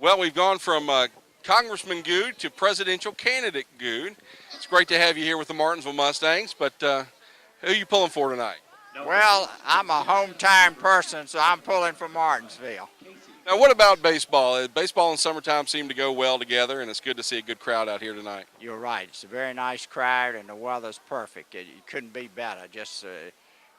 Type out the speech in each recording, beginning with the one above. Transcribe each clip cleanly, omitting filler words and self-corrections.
Well, we've gone from Congressman Goode to presidential candidate Goode. It's great to have you here with the Martinsville Mustangs, but who are you pulling for tonight? Well, I'm a hometown person, so I'm pulling for Martinsville. Now, what about baseball? Baseball and summertime seem to go well together, and it's good to see a good crowd out here tonight. You're right. It's a very nice crowd, and the weather's perfect. It couldn't be better. Just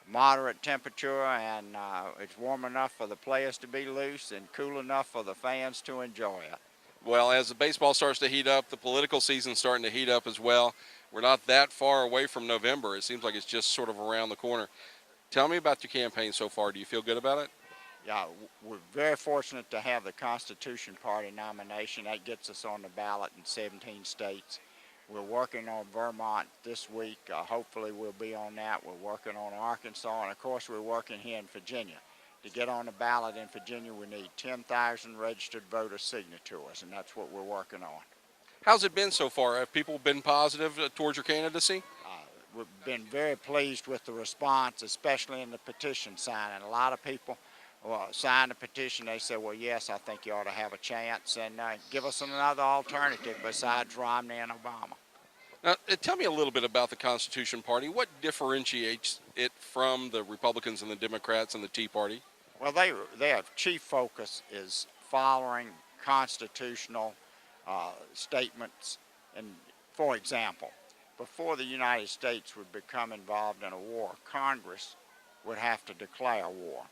moderate temperature, and it's warm enough for the players to be loose and cool enough for the fans to enjoy it. Well, as the baseball starts to heat up, the political season's starting to heat up as well. We're not that far away from November. It seems like it's just sort of around the corner. Tell me about your campaign so far. Do you feel good about it? Yeah, we're very fortunate to have the Constitution Party nomination. That gets us on the ballot in 17 states. We're working on Vermont this week. Hopefully we'll be on that. We're working on Arkansas, and of course we're working here in Virginia. To get on the ballot in Virginia, we need 10,000 registered voter signatures, and that's what we're working on. How's it been so far? Have people been positive towards your candidacy? We've been very pleased with the response, especially in the petition signing. A lot of people signed the petition. They said, well, yes, I think you ought to have a chance, and give us another alternative besides Romney and Obama. Now, tell me a little bit about the Constitution Party. What differentiates it from the Republicans and the Democrats and the Tea Party? Well, their chief focus is following constitutional statements. And, for example, before the United States would become involved in a war, Congress would have to declare war,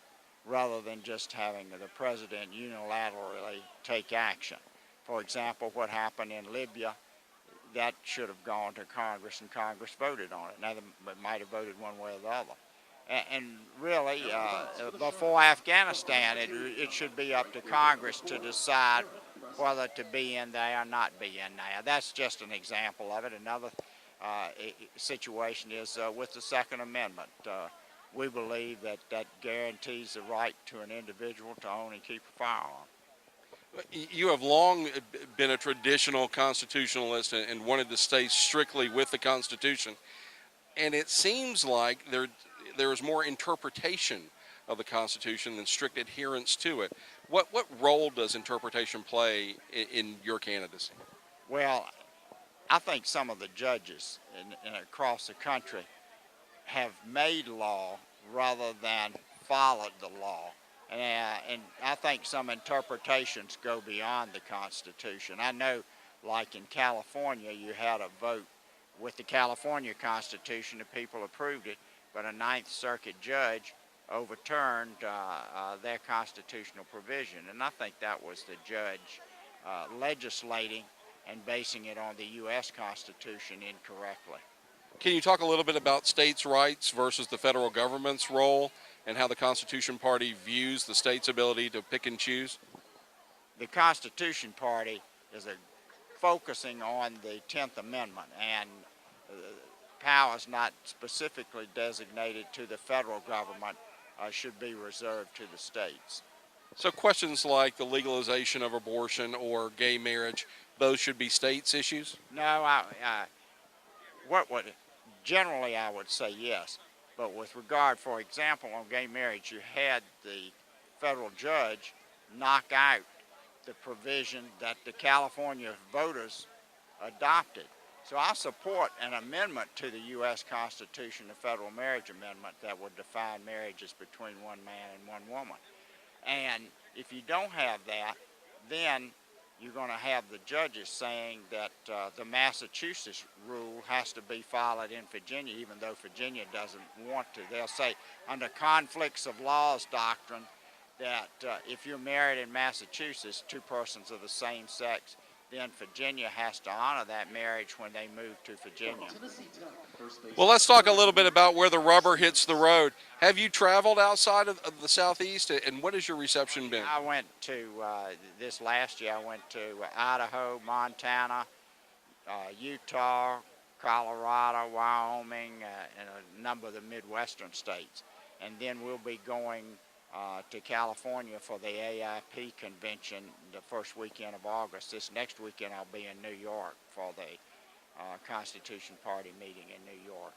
rather than just having the president unilaterally take action. For example, what happened in Libya, that should have gone to Congress, and Congress voted on it. Now, they might have voted one way or the other. And really, before Afghanistan, it should be up to Congress to decide whether to be in there or not be in there. That's just an example of it. Another situation is with the Second Amendment. We believe that guarantees the right to an individual to own and keep a firearm. You have long been a traditional constitutionalist and wanted to stay strictly with the Constitution. And it seems like there is more interpretation of the Constitution than strict adherence to it. What role does interpretation play in your candidacy? Well, I think some of the judges across the country have made law rather than followed the law. And I think some interpretations go beyond the Constitution. I know, like in California, you had a vote with the California Constitution, the people approved it, but a Ninth Circuit judge overturned their constitutional provision. And I think that was the judge legislating and basing it on the U.S. Constitution incorrectly. Can you talk a little bit about states' rights versus the federal government's role and how the Constitution Party views the state's ability to pick and choose? The Constitution Party is focusing on the 10th Amendment, and powers not specifically designated to the federal government should be reserved to the states. So questions like the legalization of abortion or gay marriage, those should be states' issues? No, generally I would say yes. But with regard, for example, on gay marriage, you had the federal judge knock out the provision that the California voters adopted. So I support an amendment to the U.S. Constitution, the Federal Marriage Amendment, that would define marriages between one man and one woman. And if you don't have that, then you're going to have the judges saying that the Massachusetts rule has to be followed in Virginia, even though Virginia doesn't want to. They'll say under conflicts of laws doctrine that if you're married in Massachusetts, two persons of the same sex, then Virginia has to honor that marriage when they move to Virginia. Well, let's talk a little bit about where the rubber hits the road. Have you traveled outside of the Southeast, and what has your reception been? I went to, this last year, I went to Idaho, Montana, Utah, Colorado, Wyoming, and a number of the Midwestern states. And then we'll be going to California for the AIP convention the first weekend of August. This next weekend I'll be in New York for the Constitution Party meeting in New York.